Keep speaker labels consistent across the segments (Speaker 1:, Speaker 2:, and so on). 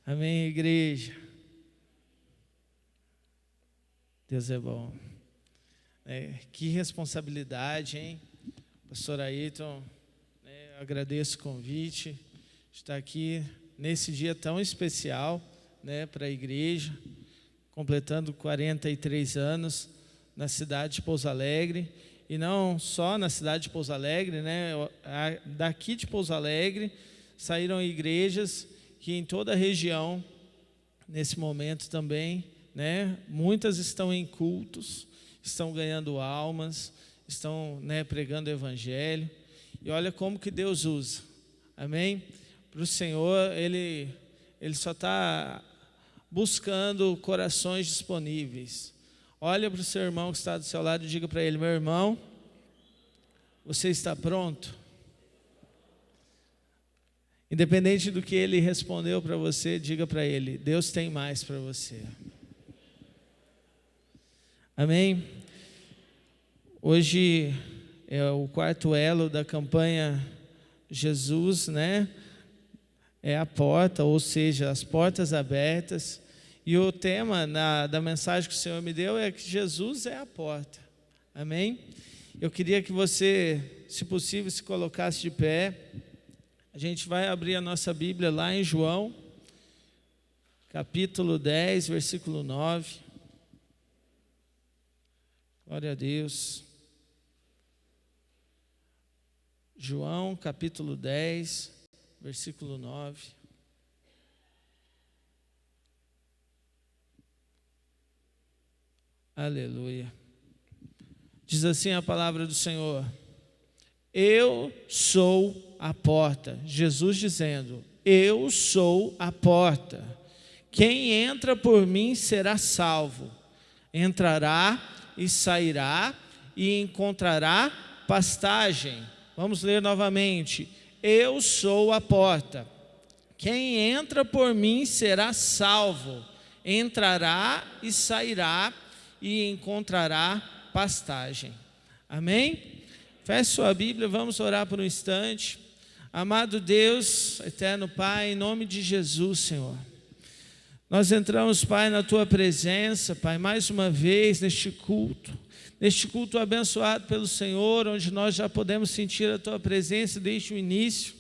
Speaker 1: Amém, igreja. Deus é bom. Que responsabilidade, hein? Pastor Ayrton, agradeço o convite de estar aqui nesse dia tão especial, para a igreja, completando 43 anos na cidade de Pouso Alegre, e não só na cidade de Pouso Alegre, daqui de Pouso Alegre saíram igrejas que em toda a região, nesse momento também, muitas estão em cultos, estão ganhando almas, estão pregando o evangelho, e olha como que Deus usa, amém? Para o Senhor, Ele só está buscando corações disponíveis. Olha para o seu irmão que está do seu lado e diga para ele: meu irmão, você está pronto? Independente do que ele respondeu para você, diga para ele: Deus tem mais para você. Amém? Hoje é o quarto elo da campanha Jesus, é a porta, ou seja, as portas abertas. E o tema da mensagem que o Senhor me deu é que Jesus é a porta. Amém? Eu queria que você, se possível, se colocasse de pé. A gente vai abrir a nossa Bíblia lá em João, capítulo 10, versículo 9. Glória a Deus. João, capítulo 10, versículo 9. Aleluia. Diz assim a palavra do Senhor: eu sou a porta. Jesus dizendo: eu sou a porta. Quem entra por mim será salvo. Entrará e sairá e encontrará pastagem. Vamos ler novamente. Eu sou a porta. Quem entra por mim será salvo. Entrará e sairá e encontrará pastagem. Amém? Feche sua Bíblia, vamos orar por um instante. Amado Deus, eterno Pai, em nome de Jesus, Senhor, nós entramos, Pai, na Tua presença, Pai, mais uma vez neste culto abençoado pelo Senhor, onde nós já podemos sentir a Tua presença desde o início,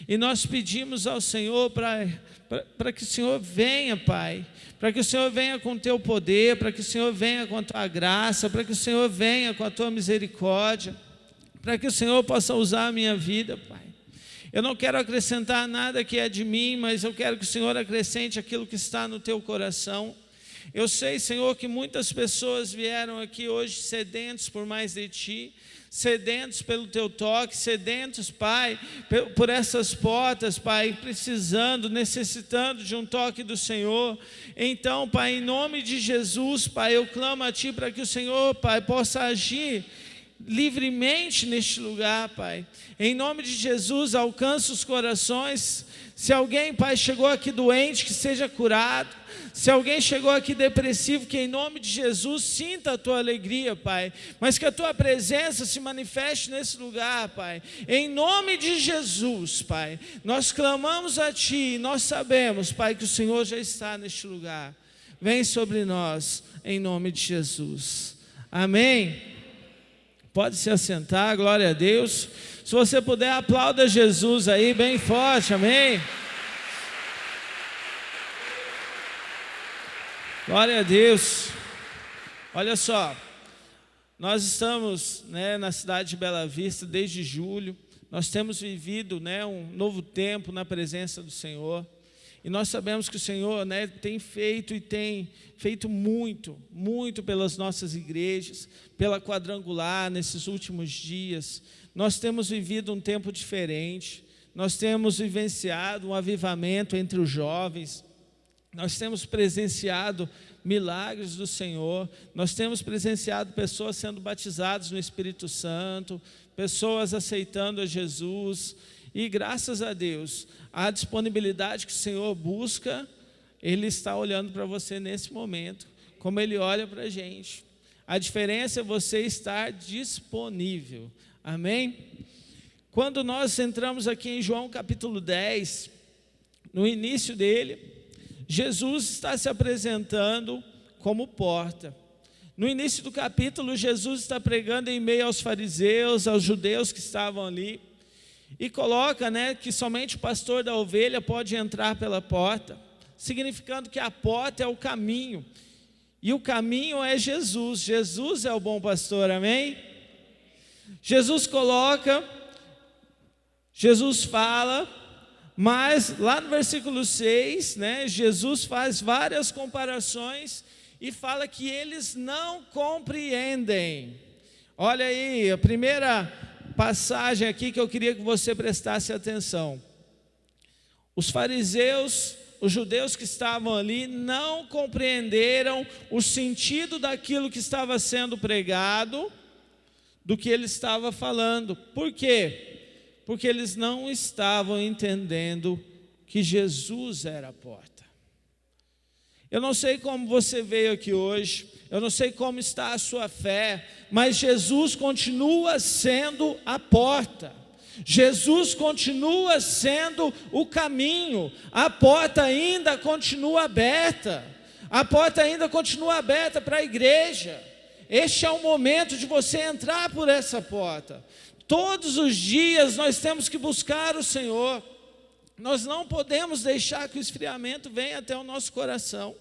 Speaker 1: e nós pedimos ao Senhor para que o Senhor venha, Pai, para que o Senhor venha com o Teu poder, para que o Senhor venha com a Tua graça, para que o Senhor venha com a Tua misericórdia, para que o Senhor possa usar a minha vida, Pai. Eu não quero acrescentar nada que é de mim, mas eu quero que o Senhor acrescente aquilo que está no teu coração. Eu sei, Senhor, que muitas pessoas vieram aqui hoje sedentos por mais de Ti, sedentos pelo Teu toque, sedentos, Pai, por essas portas, Pai, precisando, necessitando de um toque do Senhor. Então, Pai, em nome de Jesus, Pai, eu clamo a Ti para que o Senhor, Pai, possa agir livremente neste lugar, Pai. Em nome de Jesus, alcança os corações. Se alguém, Pai, chegou aqui doente, que seja curado. Se alguém chegou aqui depressivo, que em nome de Jesus sinta a Tua alegria, Pai. Mas que a Tua presença se manifeste nesse lugar, Pai. Em nome de Jesus, Pai, nós clamamos a Ti e nós sabemos, Pai, que o Senhor já está neste lugar. Vem sobre nós, em nome de Jesus. Amém. Pode se assentar, glória a Deus. Se você puder, aplauda Jesus aí bem forte, amém? Glória a Deus. Olha só, nós estamos na cidade de Bela Vista desde julho. Nós temos vivido um novo tempo na presença do Senhor. E nós sabemos que o Senhor tem feito e tem feito muito, muito pelas nossas igrejas, pela quadrangular nesses últimos dias. Nós temos vivido um tempo diferente, nós temos vivenciado um avivamento entre os jovens, nós temos presenciado milagres do Senhor, nós temos presenciado pessoas sendo batizadas no Espírito Santo, pessoas aceitando a Jesus. E graças a Deus, a disponibilidade que o Senhor busca, Ele está olhando para você nesse momento, como Ele olha para a gente. A diferença é você estar disponível, amém? Quando nós entramos aqui em João capítulo 10, no início dele, Jesus está se apresentando como porta. No início do capítulo, Jesus está pregando em meio aos fariseus, aos judeus que estavam ali, e coloca, que somente o pastor da ovelha pode entrar pela porta, significando que a porta é o caminho, e o caminho é Jesus. Jesus é o bom pastor, amém? Jesus fala, mas lá no versículo 6, Jesus faz várias comparações e fala que eles não compreendem. Olha aí, a primeira passagem aqui que eu queria que você prestasse atenção. Os fariseus, os judeus que estavam ali, não compreenderam o sentido daquilo que estava sendo pregado, do que ele estava falando. Por quê? Porque eles não estavam entendendo que Jesus era a porta. Eu não sei como você veio aqui hoje, eu não sei como está a sua fé, mas Jesus continua sendo a porta. Jesus continua sendo o caminho. A porta ainda continua aberta. A porta ainda continua aberta para a igreja. Este é o momento de você entrar por essa porta. Todos os dias nós temos que buscar o Senhor. Nós não podemos deixar que o esfriamento venha até o nosso coração.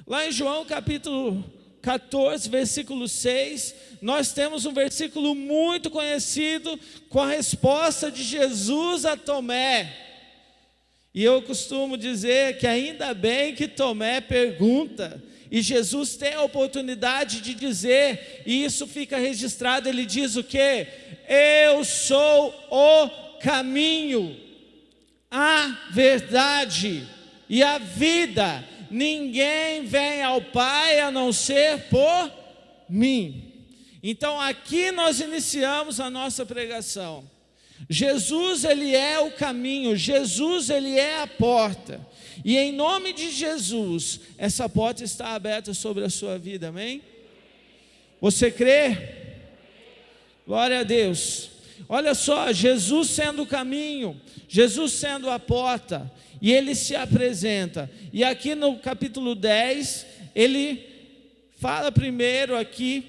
Speaker 1: Lá em João capítulo 14, versículo 6, nós temos um versículo muito conhecido com a resposta de Jesus a Tomé. E eu costumo dizer que ainda bem que Tomé pergunta, e Jesus tem a oportunidade de dizer, e isso fica registrado. Ele diz o quê? Eu sou o caminho, a verdade e a vida. Ninguém vem ao Pai a não ser por mim. Então aqui nós iniciamos a nossa pregação. Jesus, ele é o caminho, Jesus, ele é a porta. E em nome de Jesus, essa porta está aberta sobre a sua vida, amém? Você crê? Glória a Deus. Olha só, Jesus sendo o caminho, Jesus sendo a porta, e ele se apresenta. E aqui no capítulo 10, ele fala primeiro aqui,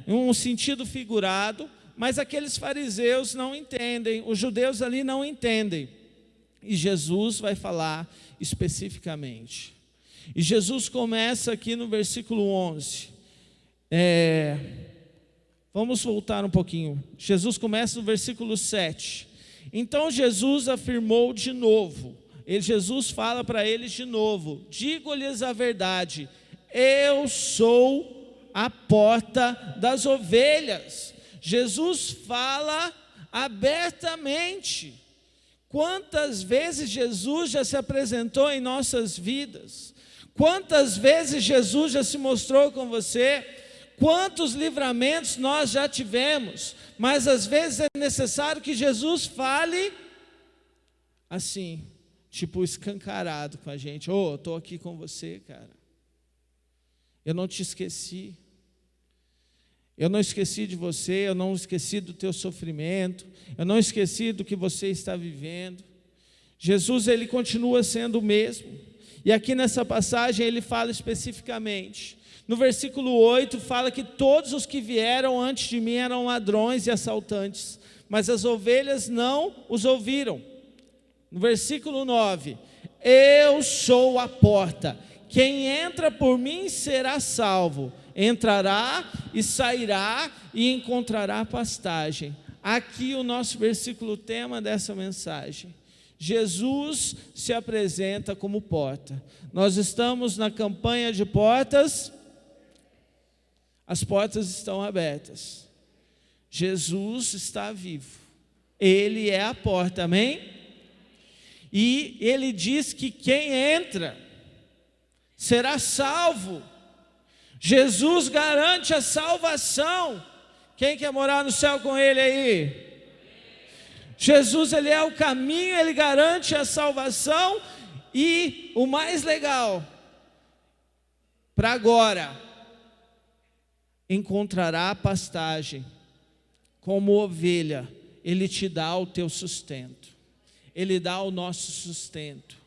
Speaker 1: em um sentido figurado, mas aqueles fariseus não entendem, os judeus ali não entendem. E Jesus vai falar especificamente. E Jesus começa aqui no versículo 11. Vamos voltar um pouquinho. Jesus começa no versículo 7. Então Jesus afirmou de novo. Jesus fala para eles de novo: digo-lhes a verdade, eu sou a porta das ovelhas. Jesus fala abertamente. Quantas vezes Jesus já se apresentou em nossas vidas? Quantas vezes Jesus já se mostrou com você? Quantos livramentos nós já tivemos? Mas às vezes é necessário que Jesus fale assim, tipo escancarado com a gente. Estou aqui com você, cara. Eu não te esqueci. Eu não esqueci de você, eu não esqueci do teu sofrimento, eu não esqueci do que você está vivendo. Jesus, ele continua sendo o mesmo. E aqui nessa passagem ele fala especificamente. No versículo 8 fala que todos os que vieram antes de mim eram ladrões e assaltantes, mas as ovelhas não os ouviram. No versículo 9, eu sou a porta, quem entra por mim será salvo, entrará e sairá e encontrará pastagem. Aqui o nosso versículo tema dessa mensagem. Jesus se apresenta como porta. Nós estamos na campanha de portas. As portas estão abertas. Jesus está vivo. Ele é a porta, amém? E ele diz que quem entra será salvo. Jesus garante a salvação. Quem quer morar no céu com ele aí? Jesus, ele é o caminho, ele garante a salvação. E o mais legal, para agora, encontrará pastagem. Como ovelha, ele te dá o teu sustento. Ele dá o nosso sustento.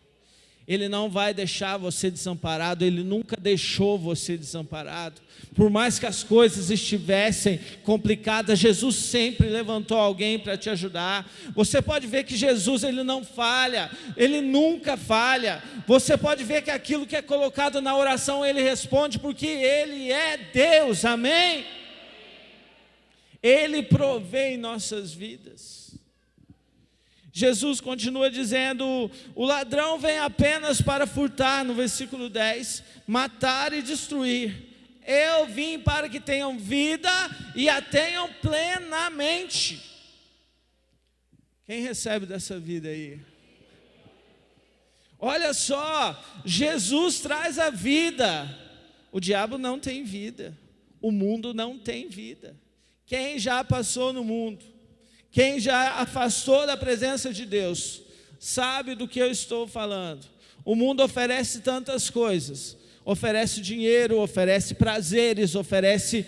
Speaker 1: Ele não vai deixar você desamparado, Ele nunca deixou você desamparado. Por mais que as coisas estivessem complicadas, Jesus sempre levantou alguém para te ajudar. Você pode ver que Jesus, Ele não falha, Ele nunca falha. Você pode ver que aquilo que é colocado na oração, Ele responde, porque Ele é Deus, amém? Ele provê em nossas vidas. Jesus continua dizendo, o ladrão vem apenas para furtar, no versículo 10, matar e destruir. Eu vim para que tenham vida e a tenham plenamente. Quem recebe dessa vida aí? Olha só, Jesus traz a vida. O diabo não tem vida, o mundo não tem vida. Quem já passou no mundo, quem já afastou da presença de Deus, sabe do que eu estou falando. O mundo oferece tantas coisas, oferece dinheiro, oferece prazeres, oferece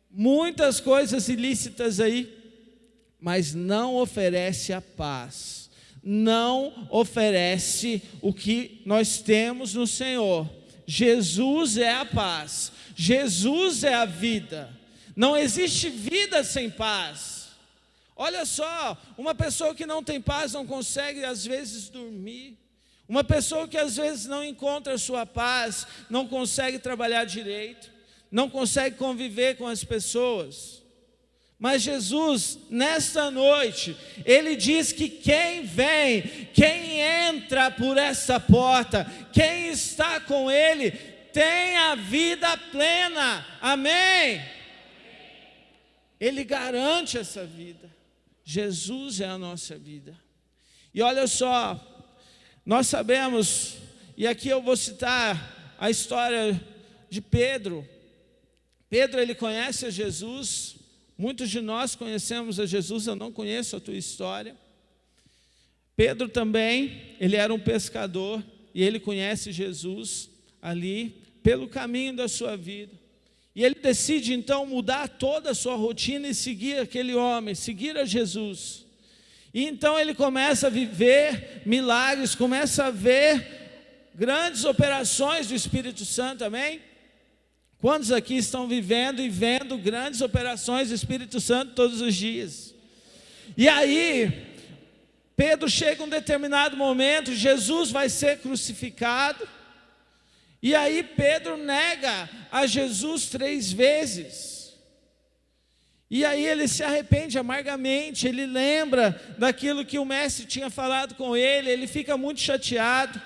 Speaker 1: muitas coisas ilícitas aí, mas não oferece a paz, não oferece o que nós temos no Senhor. Jesus é a paz, Jesus é a vida, não existe vida sem paz. Olha só, uma pessoa que não tem paz não consegue às vezes dormir. Uma pessoa que às vezes não encontra a sua paz, não consegue trabalhar direito, não consegue conviver com as pessoas. Mas Jesus, nesta noite, Ele diz que quem vem, quem entra por essa porta, quem está com Ele, tem a vida plena, amém? Ele garante essa vida. Jesus é a nossa vida. E olha só, nós sabemos, e aqui eu vou citar a história de Pedro. Pedro, ele conhece a Jesus, muitos de nós conhecemos a Jesus, eu não conheço a tua história. Pedro também, ele era um pescador, e ele conhece Jesus ali, pelo caminho da sua vida. E ele decide então mudar toda a sua rotina e seguir aquele homem, seguir a Jesus. E então ele começa a viver milagres, começa a ver grandes operações do Espírito Santo, amém? Quantos aqui estão vivendo e vendo grandes operações do Espírito Santo todos os dias? E aí, Pedro chega a um determinado momento, Jesus vai ser crucificado. E aí Pedro nega a Jesus 3 vezes. E aí ele se arrepende amargamente, ele lembra daquilo que o mestre tinha falado com ele, ele fica muito chateado.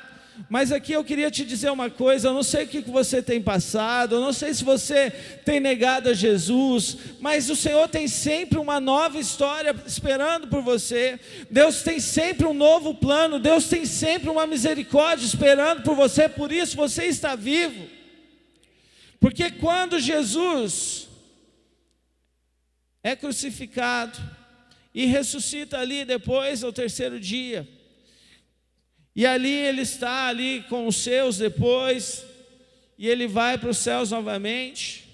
Speaker 1: Mas aqui eu queria te dizer uma coisa, eu não sei o que você tem passado, eu não sei se você tem negado a Jesus, mas o Senhor tem sempre uma nova história esperando por você. Deus tem sempre um novo plano, Deus tem sempre uma misericórdia esperando por você, por isso você está vivo. Porque quando Jesus é crucificado e ressuscita ali depois ao 3º dia, e ali ele está ali com os seus depois, e ele vai para os céus novamente.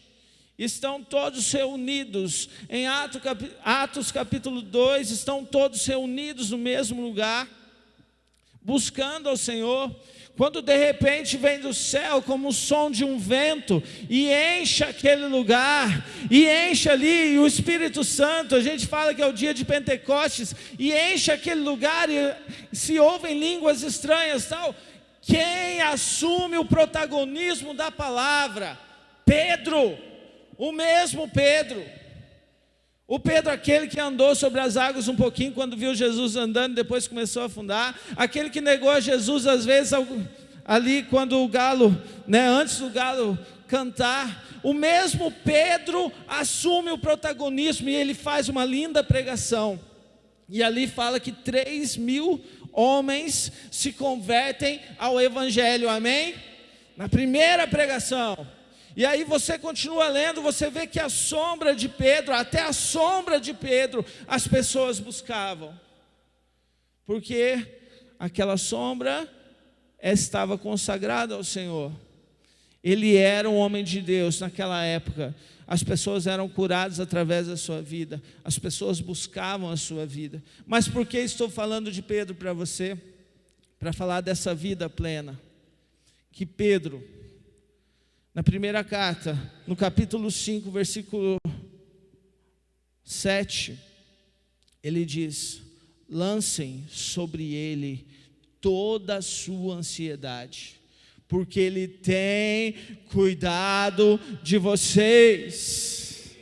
Speaker 1: Estão todos reunidos, em Atos capítulo 2, estão todos reunidos no mesmo lugar, buscando ao Senhor, quando de repente vem do céu como o som de um vento, e enche aquele lugar, e enche ali, e o Espírito Santo, a gente fala que é o dia de Pentecostes, e enche aquele lugar, e se ouvem línguas estranhas, tal. Quem assume o protagonismo da palavra? Pedro, o mesmo Pedro. O Pedro, aquele que andou sobre as águas um pouquinho quando viu Jesus andando, depois começou a afundar. Aquele que negou a Jesus às vezes ali quando o galo, antes do galo cantar. O mesmo Pedro assume o protagonismo e ele faz uma linda pregação. E ali fala que 3.000 homens se convertem ao Evangelho, amém? Na primeira pregação. E aí você continua lendo, você vê que a sombra de Pedro, até a sombra de Pedro, as pessoas buscavam. Porque aquela sombra estava consagrada ao Senhor. Ele era um homem de Deus naquela época. As pessoas eram curadas através da sua vida. As pessoas buscavam a sua vida. Mas por que estou falando de Pedro para você? para falar dessa vida plena, que Pedro, na primeira carta, no capítulo 5, versículo 7, ele diz: lancem sobre ele toda a sua ansiedade, porque ele tem cuidado de vocês.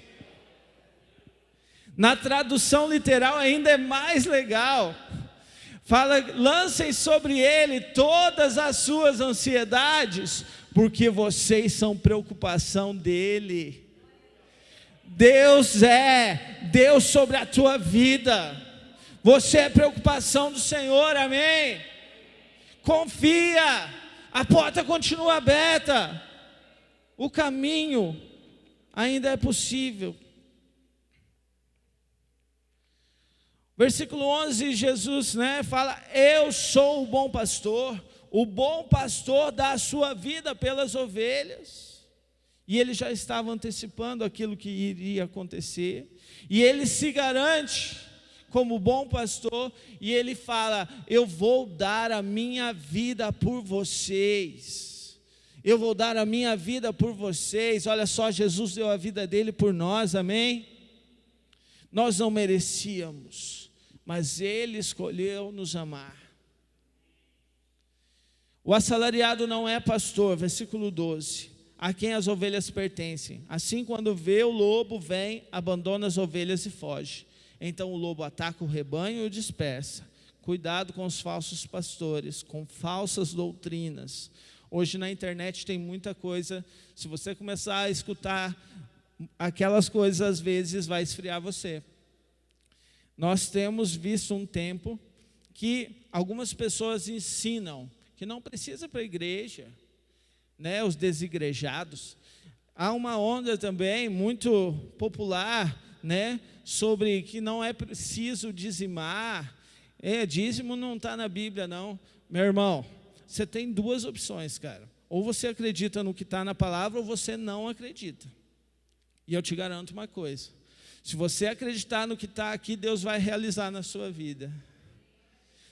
Speaker 1: Na tradução literal ainda é mais legal. Fala: lancem sobre ele todas as suas ansiedades, porque vocês são preocupação dele. Deus é Deus sobre a tua vida. Você é preocupação do Senhor, amém? Confia, a porta continua aberta, o caminho ainda é possível. Versículo 11, Jesus fala: eu sou o bom pastor dá a sua vida pelas ovelhas. E ele já estava antecipando aquilo que iria acontecer, e ele se garante como bom pastor, e ele fala: eu vou dar a minha vida por vocês, eu vou dar a minha vida por vocês. Olha só, Jesus deu a vida dele por nós, amém? Nós não merecíamos, mas ele escolheu nos amar. O assalariado não é pastor, versículo 12, a quem as ovelhas pertencem. Assim, quando vê o lobo, vem, abandona as ovelhas e foge. Então o lobo ataca o rebanho e o dispersa. Cuidado com os falsos pastores, com falsas doutrinas. Hoje na internet tem muita coisa, se você começar a escutar aquelas coisas, às vezes vai esfriar você. Nós temos visto um tempo que algumas pessoas ensinam que não precisa ir para a igreja, os desigrejados. Há uma onda também muito popular, sobre que não é preciso dizimar. Dízimo não está na Bíblia, não. Meu irmão, você tem duas opções, cara. Ou você acredita no que está na palavra, ou você não acredita. E eu te garanto uma coisa: se você acreditar no que está aqui, Deus vai realizar na sua vida.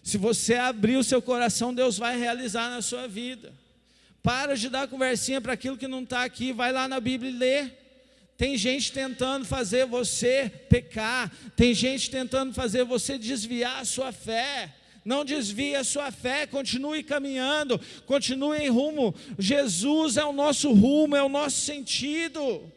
Speaker 1: Se você abrir o seu coração, Deus vai realizar na sua vida. Para de dar conversinha para aquilo que não está aqui. Vai lá na Bíblia e lê. Tem gente tentando fazer você pecar. Tem gente tentando fazer você desviar a sua fé. Não desvie a sua fé, continue caminhando, continue em rumo. Jesus é o nosso rumo, é o nosso sentido.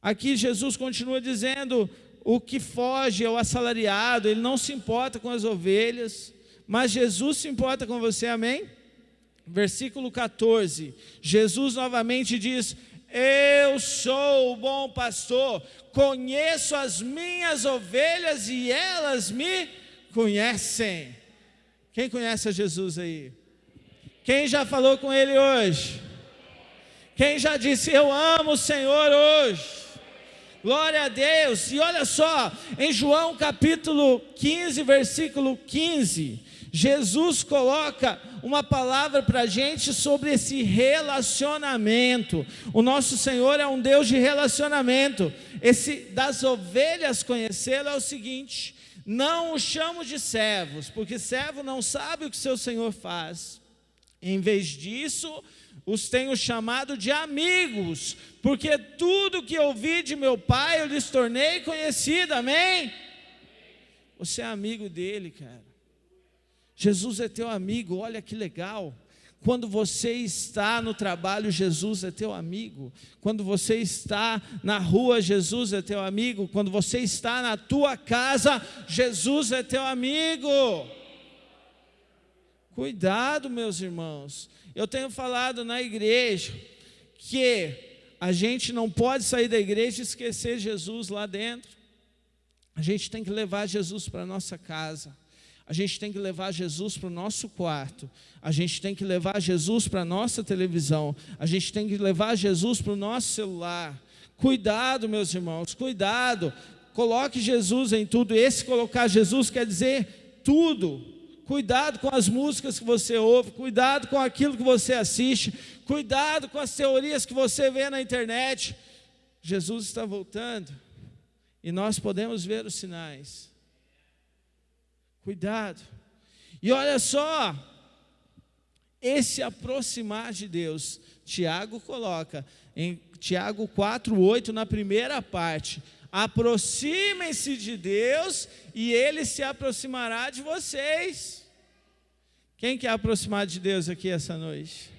Speaker 1: Aqui Jesus continua dizendo: o que foge é o assalariado, ele não se importa com as ovelhas, mas Jesus se importa com você, amém? Versículo 14, Jesus novamente diz: eu sou o bom pastor, conheço as minhas ovelhas e elas me conhecem. Quem conhece a Jesus aí? Quem já falou com ele hoje? Quem já disse: eu amo o Senhor hoje? Glória a Deus. E olha só, em João capítulo 15, versículo 15, Jesus coloca uma palavra para a gente sobre esse relacionamento. O nosso Senhor é um Deus de relacionamento. Esse das ovelhas conhecê-lo é o seguinte: não os chamo de servos, porque servo não sabe o que seu Senhor faz. Em vez disso, os tenho chamado de amigos, porque tudo que ouvi de meu Pai eu lhes tornei conhecido, amém? Você é amigo dele, cara. Jesus é teu amigo, olha que legal. Quando você está no trabalho, Jesus é teu amigo. Quando você está na rua, Jesus é teu amigo. Quando você está na tua casa, Jesus é teu amigo. Cuidado, meus irmãos. Eu tenho falado na igreja que a gente não pode sair da igreja e esquecer Jesus lá dentro. A gente tem que levar Jesus para a nossa casa. A gente tem que levar Jesus para o nosso quarto. A gente tem que levar Jesus para a nossa televisão. A gente tem que levar Jesus para o nosso celular. Cuidado, meus irmãos, cuidado. Coloque Jesus em tudo. Esse colocar Jesus quer dizer tudo. Cuidado com as músicas que você ouve, cuidado com aquilo que você assiste, cuidado com as teorias que você vê na internet. Jesus está voltando e nós podemos ver os sinais. Cuidado, E olha só, esse aproximar de Deus, Tiago coloca em Tiago 4:8 na primeira parte: aproximem-se de Deus e Ele se aproximará de vocês. Quem quer aproximar de Deus aqui essa noite?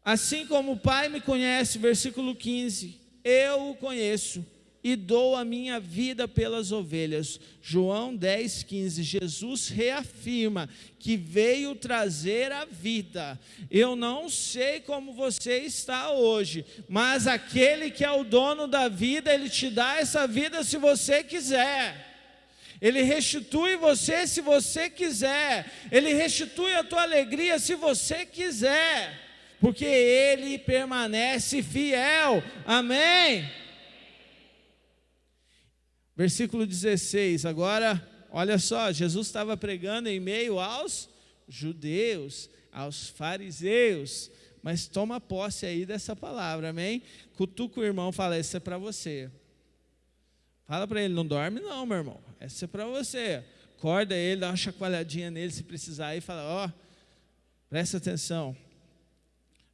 Speaker 1: Assim como o Pai me conhece, versículo 15, eu o conheço e dou a minha vida pelas ovelhas. João 10:15, Jesus reafirma que veio trazer a vida. Eu não sei como você está hoje, mas aquele que é o dono da vida, Ele te dá essa vida se você quiser. Ele restitui você se você quiser. Ele restitui a tua alegria se você quiser, porque Ele permanece fiel. Amém? Versículo 16, agora, olha só, Jesus estava pregando em meio aos judeus, aos fariseus, mas toma posse aí dessa palavra, amém? Cutuca o irmão, fala, essa é para você. Fala para ele, não dorme não, meu irmão, essa é para você. Acorda ele, dá uma chacoalhadinha nele se precisar e fala, ó, presta atenção.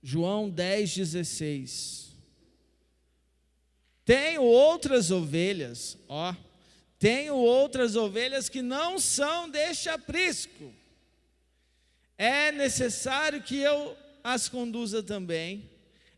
Speaker 1: João 10:16. Tenho outras ovelhas, tenho outras ovelhas que não são deste aprisco. É necessário que eu as conduza também.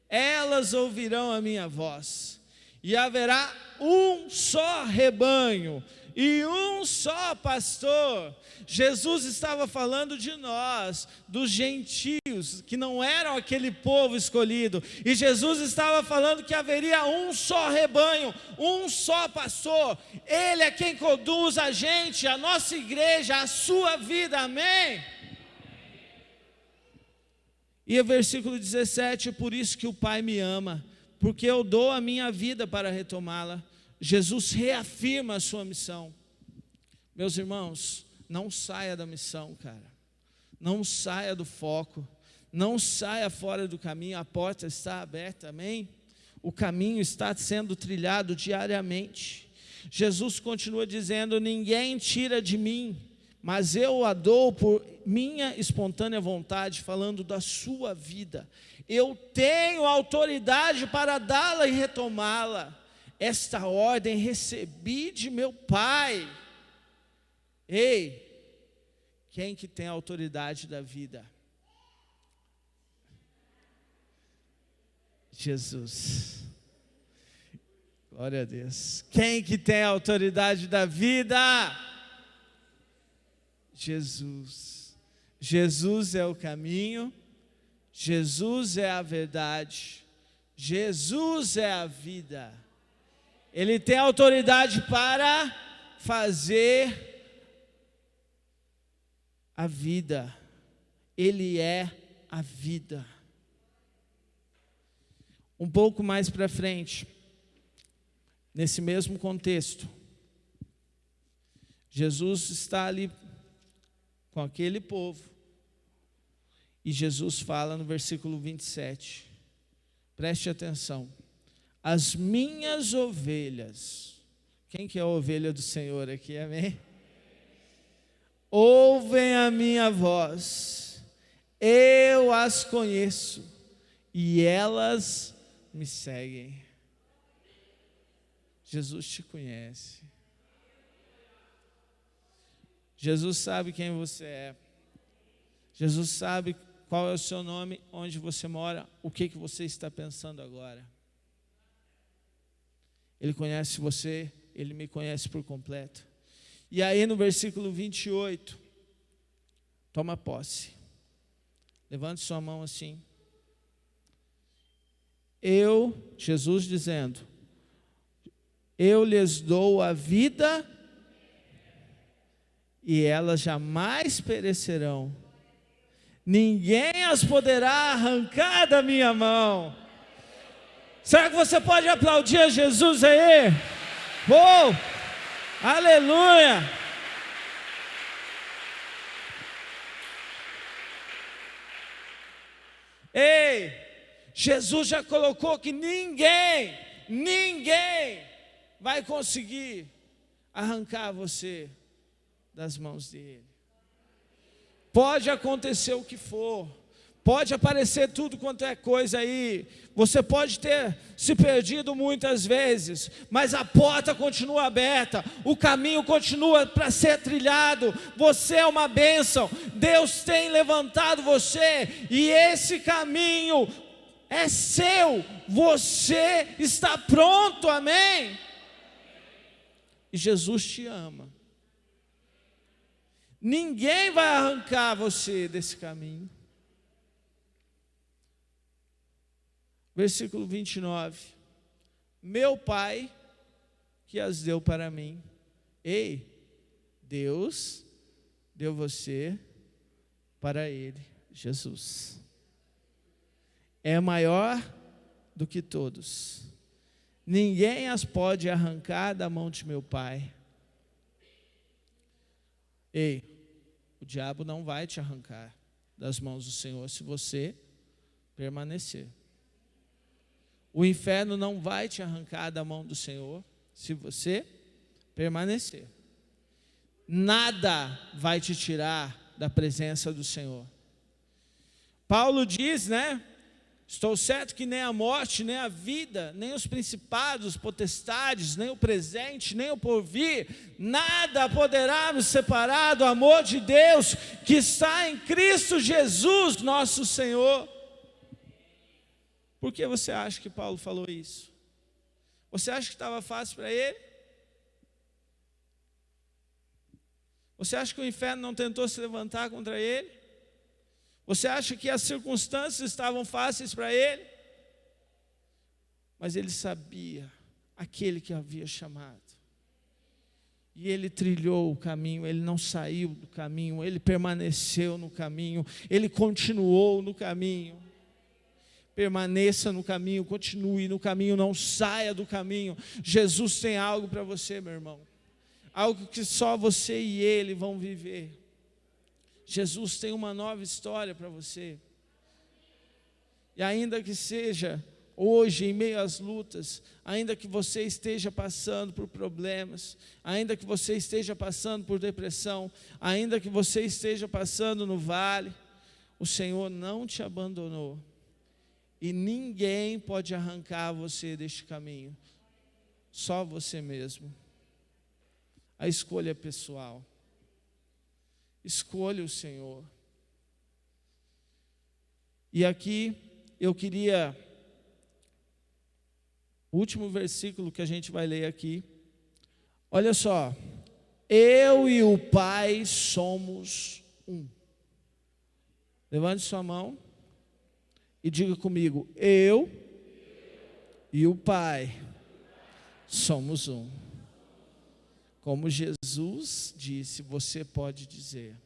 Speaker 1: Elas ouvirão a minha voz. E haverá um só rebanho e um só pastor. Jesus estava falando de nós, dos gentios, que não eram aquele povo escolhido. E Jesus estava falando que haveria um só rebanho, um só pastor. Ele é quem conduz a gente, a nossa igreja, a sua vida, amém? E o versículo 17, por isso que o Pai me ama, porque eu dou a minha vida para retomá-la. Jesus reafirma a sua missão. Meus irmãos, não saia da missão, cara. Não saia do foco. Não saia fora do caminho. A porta está aberta, amém? O caminho está sendo trilhado diariamente. Jesus continua dizendo, ninguém tira de mim, mas eu a dou por minha espontânea vontade, falando da sua vida. Eu tenho autoridade para dá-la e retomá-la. Esta ordem recebi de meu Pai. Ei, quem que tem a autoridade da vida? Jesus. Glória a Deus. Quem que tem a autoridade da vida? Jesus. Jesus é o caminho, Jesus é a verdade, Jesus é a vida. Ele tem autoridade para fazer a vida. Ele é a vida. Um pouco mais para frente, nesse mesmo contexto, Jesus está ali com aquele povo, e Jesus fala no versículo 27, preste atenção, as minhas ovelhas, quem que é a ovelha do Senhor aqui, amém? Ouvem a minha voz, eu as conheço, e elas me seguem. Jesus te conhece. Jesus sabe quem você é. Jesus sabe qual é o seu nome, onde você mora, o que você está pensando agora. Ele conhece você, Ele me conhece por completo. E aí no versículo 28, toma posse. Levante sua mão assim. Jesus dizendo, eu lhes dou a vida e elas jamais perecerão. Ninguém as poderá arrancar da minha mão. Será que você pode aplaudir a Jesus aí? Aleluia! Ei, Jesus já colocou que ninguém vai conseguir arrancar você das mãos dele. Pode acontecer o que for, pode aparecer tudo quanto é coisa aí, você pode ter se perdido muitas vezes, mas a porta continua aberta, o caminho continua para ser trilhado, você é uma bênção, Deus tem levantado você, e esse caminho é seu, você está pronto, amém? E Jesus te ama. Ninguém vai arrancar você desse caminho. Versículo 29. Meu Pai que as deu para mim. Ei, Deus deu você para Ele, Jesus. É maior do que todos. Ninguém as pode arrancar da mão de meu Pai. Ei, o diabo não vai te arrancar das mãos do Senhor se você permanecer. O inferno não vai te arrancar da mão do Senhor se você permanecer. Nada vai te tirar da presença do Senhor. Paulo diz, né? Estou certo que nem a morte, nem a vida, nem os principados, potestades, nem o presente, nem o porvir, nada poderá nos separar do amor de Deus que está em Cristo Jesus, nosso Senhor. Por que você acha que Paulo falou isso? Você acha que estava fácil para ele? Você acha que o inferno não tentou se levantar contra ele? Você acha que as circunstâncias estavam fáceis para ele? Mas ele sabia aquele que havia chamado. E ele trilhou o caminho, ele não saiu do caminho, ele permaneceu no caminho, ele continuou no caminho. Permaneça no caminho, continue no caminho, não saia do caminho. Jesus tem algo para você, meu irmão. Algo que só você e ele vão viver. Jesus tem uma nova história para você. E ainda que seja hoje, em meio às lutas, ainda que você esteja passando por problemas, ainda que você esteja passando por depressão, ainda que você esteja passando no vale, o Senhor não te abandonou. E ninguém pode arrancar você deste caminho, só você mesmo. A escolha é pessoal. Escolha o Senhor. E aqui eu queria, o último versículo que a gente vai ler aqui. Olha só. Eu e o Pai somos um. Levante sua mão e diga comigo: eu e o Pai somos um. Como Jesus disse, você pode dizer.